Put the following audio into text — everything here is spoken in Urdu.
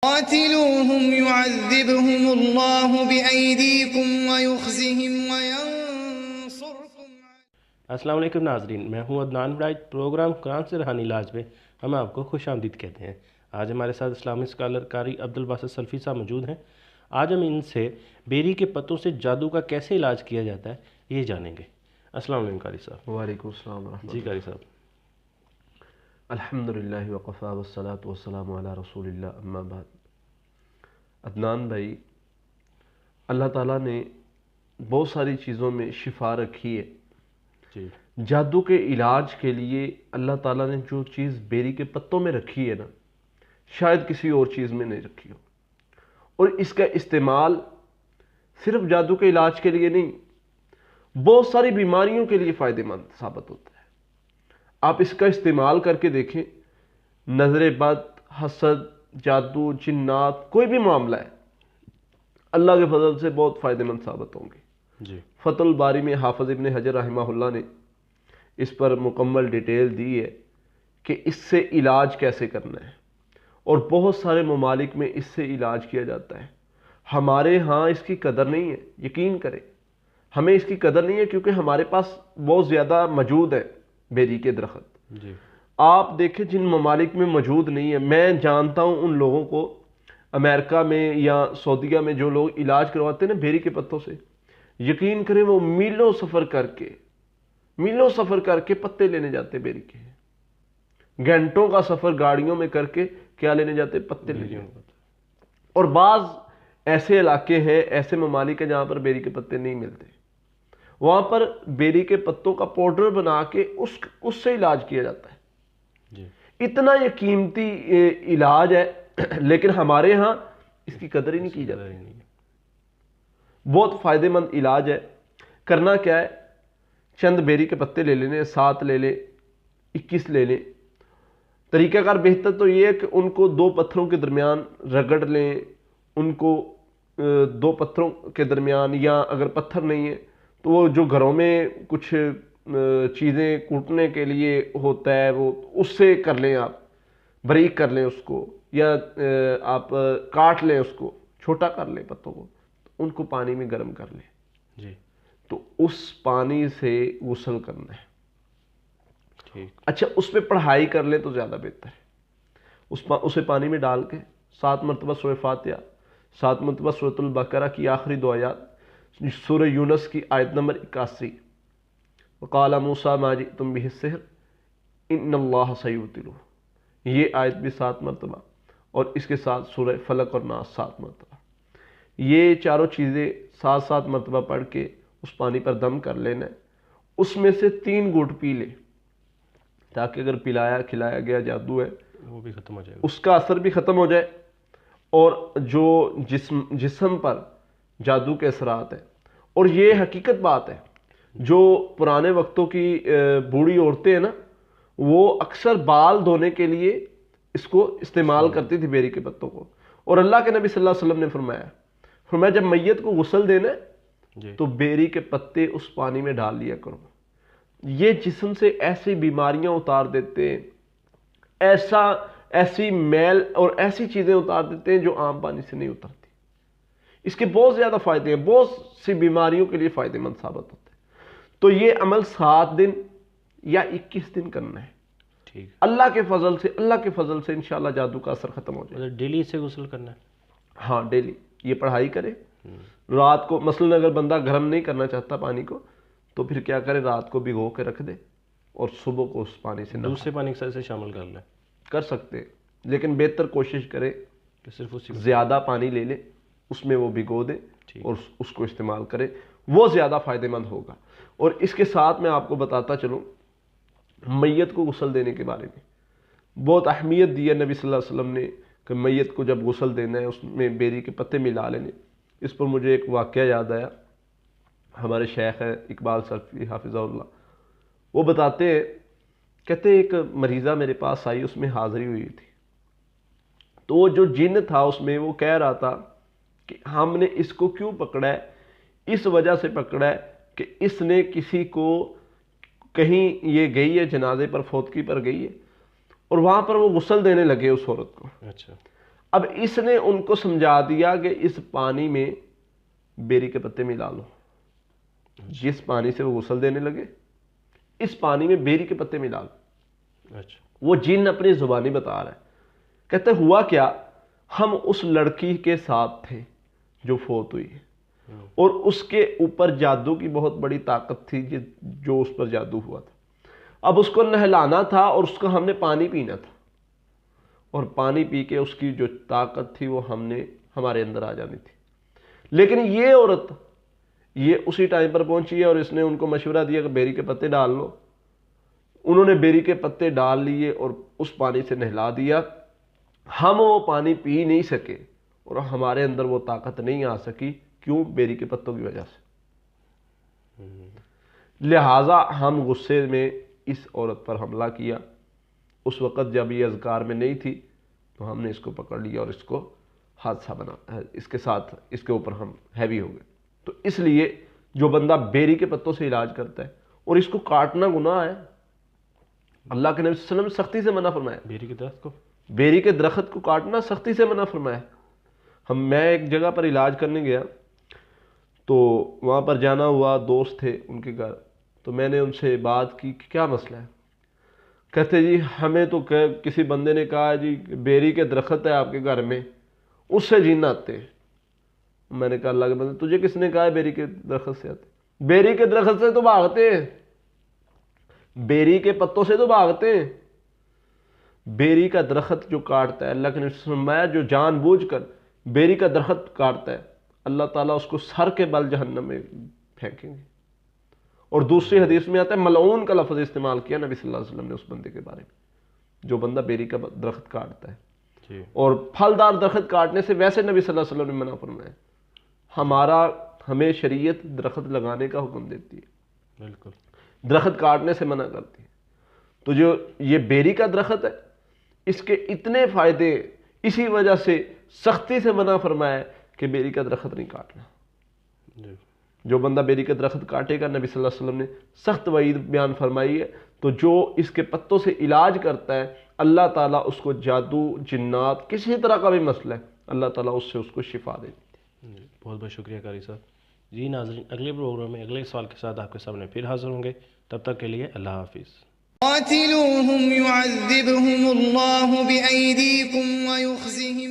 قاتلوهم يعذبهم الله بأيديكم ويخزهم وينصركم. السلام علیکم ناظرین، میں ہوں عدنان برائٹ۔ پروگرام قرآن سے روحانی علاج میں ہم آپ کو خوش آمدید کہتے ہیں۔ آج ہمارے ساتھ اسلامی اسکالر قاری عبدالباسط سلفی صاحب موجود ہیں۔ آج ہم ان سے بیری کے پتوں سے جادو کا کیسے علاج کیا جاتا ہے یہ جانیں گے۔ السلام علیکم قاری صاحب۔ وعلیکم السلام ورحمۃ اللہ۔ جی قاری صاحب۔ الحمدللہ وقفا والصلاة والسلام علی رسول اللہ، اما بعد۔ عدنان بھائی، اللہ تعالیٰ نے بہت ساری چیزوں میں شفا رکھی ہے۔ جی، جادو کے علاج کے لیے اللہ تعالیٰ نے جو چیز بیری کے پتوں میں رکھی ہے نا، شاید کسی اور چیز میں نہیں رکھی ہو۔ اور اس کا استعمال صرف جادو کے علاج کے لیے نہیں، بہت ساری بیماریوں کے لیے فائدہ مند ثابت ہوتا ہے۔ آپ اس کا استعمال کر کے دیکھیں، نظر بد، حسد، جادو، جنات، کوئی بھی معاملہ ہے، اللہ کے فضل سے بہت فائدہ مند ثابت ہوں گے۔ جی، فتح الباری میں حافظ ابن حجر رحمہ اللہ نے اس پر مکمل ڈیٹیل دی ہے کہ اس سے علاج کیسے کرنا ہے، اور بہت سارے ممالک میں اس سے علاج کیا جاتا ہے۔ ہمارے ہاں اس کی قدر نہیں ہے، یقین کریں، ہمیں اس کی قدر نہیں ہے کیونکہ ہمارے پاس بہت زیادہ موجود ہے بیری کے درخت۔ جی، آپ دیکھیں جن ممالک میں موجود نہیں ہے، میں جانتا ہوں ان لوگوں کو، امریکہ میں یا سعودیہ میں جو لوگ علاج کرواتے ہیں نا بیری کے پتوں سے، یقین کریں وہ میلوں سفر کر کے پتے لینے جاتے بیری کے، گھنٹوں کا سفر گاڑیوں میں کر کے کیا لینے جاتے، پتے لینے جاتے۔ اور بعض ایسے علاقے ہیں، ایسے ممالک ہیں جہاں پر بیری کے پتے نہیں ملتے، وہاں پر بیری کے پتوں کا پاؤڈر بنا کے اس سے علاج کیا جاتا ہے۔ جی، اتنا یہ قیمتی علاج ہے، لیکن ہمارے ہاں اس کی قدر ہی نہیں کی جاتی۔ بہت فائدہ مند علاج ہے۔ کرنا کیا ہے، چند بیری کے پتے لے لینے، 7 لے لیں، 21 لے لیں۔ طریقہ کار بہتر تو یہ ہے کہ ان کو 2 پتھروں کے درمیان رگڑ لیں، ان کو 2 پتھروں کے درمیان، یا اگر پتھر نہیں ہے تو وہ جو گھروں میں کچھ چیزیں کوٹنے کے لیے ہوتا ہے وہ اس سے کر لیں، آپ باریک کر لیں اس کو، یا آپ کاٹ لیں، اس کو چھوٹا کر لیں پتوں کو، ان کو پانی میں گرم کر لیں۔ جی، تو اس پانی سے غسل کرنا ہے۔ ٹھیک۔ اچھا، اس پہ پڑھائی کر لیں تو زیادہ بہتر ہے۔ اسے پانی میں ڈال کے 7 مرتبہ سورہ فاتحہ، 7 مرتبہ سورۃ البقرہ کی آخری 2 آیات، سورہ یونس کی آیت نمبر 81، وقال موسیٰ ما جئتم بہ السحر ان اللہ سیبطلہ، یہ آیت بھی 7 مرتبہ، اور اس کے ساتھ سورہ فلق اور ناس 7 مرتبہ۔ یہ چاروں چیزیں 7 مرتبہ پڑھ کے اس پانی پر دم کر لینا ہے۔ اس میں سے 3 گھونٹ پی لے، تاکہ اگر پلایا کھلایا گیا جادو ہے وہ بھی ختم ہو جائے گا، اس کا اثر بھی ختم ہو جائے، اور جو جسم پر جادو کے اثرات ہیں۔ اور یہ حقیقت بات ہے، جو پرانے وقتوں کی بوڑھی عورتیں ہیں نا، وہ اکثر بال دھونے کے لیے اس کو استعمال کرتی تھی بیری کے پتوں کو۔ اور اللہ کے نبی صلی اللہ علیہ وسلم نے فرمایا جب میت کو غسل دینا ہے تو بیری کے پتے اس پانی میں ڈال لیا کرو، یہ جسم سے ایسی بیماریاں اتار دیتے ہیں، ایسی میل اور ایسی چیزیں اتار دیتے ہیں جو عام پانی سے نہیں اترتی۔ اس کے بہت زیادہ فائدے ہیں، بہت سی بیماریوں کے لیے فائدہ مند ثابت ہوتے ہیں۔ تو یہ عمل 7 دن یا 21 دن کرنا ہے۔ ٹھیک۔ اللہ کے فضل سے انشاءاللہ جادو کا اثر ختم ہو جائے۔ ڈیلی سے غسل کرنا ہے؟ ہاں، ڈیلی یہ پڑھائی کرے۔ رات کو مثلا اگر بندہ گرم نہیں کرنا چاہتا پانی کو، تو پھر کیا کرے، رات کو بھگو کے رکھ دے اور صبح کو اس پانی سے دوسرے پانی سے شامل کر لیں، کر سکتے، لیکن بہتر کوشش کرے کہ صرف اسی زیادہ پانی لے لے، اس میں وہ بھگو دے اور اس کو استعمال کرے، وہ زیادہ فائدہ مند ہوگا۔ اور اس کے ساتھ میں آپ کو بتاتا چلوں میت کو غسل دینے کے بارے میں بہت اہمیت دی ہے نبی صلی اللہ علیہ وسلم نے، کہ میت کو جب غسل دینا ہے اس میں بیری کے پتے ملا لینے۔ اس پر مجھے ایک واقعہ یاد آیا، ہمارے شیخ ہیں اقبال سلفی حافظہ اللہ، وہ بتاتے ہیں، کہتے ایک مریضہ میرے پاس آئی، اس میں حاضری ہوئی تھی، تو وہ جو جن تھا اس میں وہ کہہ رہا تھا کہ ہم نے اس کو کیوں پکڑا ہے، اس وجہ سے پکڑا ہے کہ اس نے کسی کو کہیں یہ گئی ہے جنازے پر، فوتگی پر گئی ہے، اور وہاں پر وہ غسل دینے لگے اس عورت کو۔ اچھا۔ اب اس نے ان کو سمجھا دیا کہ اس پانی میں بیری کے پتے ملا لو. جس پانی سے وہ غسل دینے لگے اس پانی میں بیری کے پتے ملا لو. اچھا. وہ جن اپنی زبانی بتا رہا ہے. کہتے ہوا کیا, ہم اس لڑکی کے ساتھ تھے جو فوت ہوئی ہے, اور اس کے اوپر جادو کی بہت بڑی طاقت تھی جو اس پر جادو ہوا تھا. اب اس کو نہلانا تھا اور اس کا ہم نے پانی پینا تھا, اور پانی پی کے اس کی جو طاقت تھی وہ ہمارے اندر آ جانی تھی. لیکن یہ عورت یہ اسی ٹائم پر پہنچی ہے اور اس نے ان کو مشورہ دیا کہ بیری کے پتے ڈال لو. انہوں نے بیری کے پتے ڈال لیے اور اس پانی سے نہلا دیا. ہم وہ پانی پی نہیں سکے اور ہمارے اندر وہ طاقت نہیں آ سکی. کیوں؟ بیری کے پتوں کی وجہ سے. لہٰذا ہم غصے میں اس عورت پر حملہ کیا. اس وقت جب یہ اذکار میں نہیں تھی تو ہم نے اس کو پکڑ لیا اور اس کو حادثہ بنا, اس کے ساتھ اس کے اوپر ہم ہیوی ہو گئے. تو اس لیے جو بندہ بیری کے پتوں سے علاج کرتا ہے اور اس کو کاٹنا گناہ ہے, اللہ کے نبی صلی اللہ علیہ وسلم سختی سے منع فرمایا. بیری کے درخت کو کاٹنا سختی سے منع فرمایا. میں ایک جگہ پر علاج کرنے گیا تو وہاں پر جانا ہوا, دوست تھے ان کے گھر, تو میں نے ان سے بات کی کہ کیا مسئلہ ہے. کہتے جی ہمیں تو کسی بندے نے کہا جی بیری کے درخت ہے آپ کے گھر میں, اس سے جن آتے ہیں. میں نے کہا اللہ کے بندے تجھے کس نے کہا ہے بیری کے درخت سے آتے؟ بیری کے درخت سے تو بھاگتے ہیں, بیری کے پتوں سے تو بھاگتے ہیں. بیری کا درخت جو کاٹتا ہے, اللہ کے نبی نے فرمایا جو جان بوجھ کر بیری کا درخت کاٹتا ہے اللہ تعالیٰ اس کو سر کے بل جہنم میں پھینکیں گے. اور دوسری حدیث میں آتا ہے ملعون کا لفظ استعمال کیا نبی صلی اللہ علیہ وسلم نے اس بندے کے بارے میں جو بندہ بیری کا درخت کاٹتا ہے. اور پھلدار درخت کاٹنے سے ویسے نبی صلی اللہ علیہ وسلم نے منع فرمایا. ہمیں شریعت درخت لگانے کا حکم دیتی ہے, بالکل درخت کاٹنے سے منع کرتی ہے. تو جو یہ بیری کا درخت ہے اس کے اتنے فائدے, اسی وجہ سے سختی سے منع فرمایا کہ بیری کا درخت نہیں کاٹنا. جو بندہ بیری کا درخت کاٹے گا نبی صلی اللہ علیہ وسلم نے سخت وعید بیان فرمائی ہے. تو جو اس کے پتوں سے علاج کرتا ہے اللہ تعالیٰ اس کو جادو جنات کسی طرح کا بھی مسئلہ ہے اللہ تعالیٰ اس سے اس کو شفا دے دیتی ہے. بہت بہت شکریہ قاری صاحب. جی ناظرین, اگلے پروگرام میں اگلے سوال کے ساتھ آپ کے سامنے پھر حاضر ہوں گے. تب تک کے لیے اللہ حافظ. قاتلوهم يعذبهم الله بأيديكم ويخزهم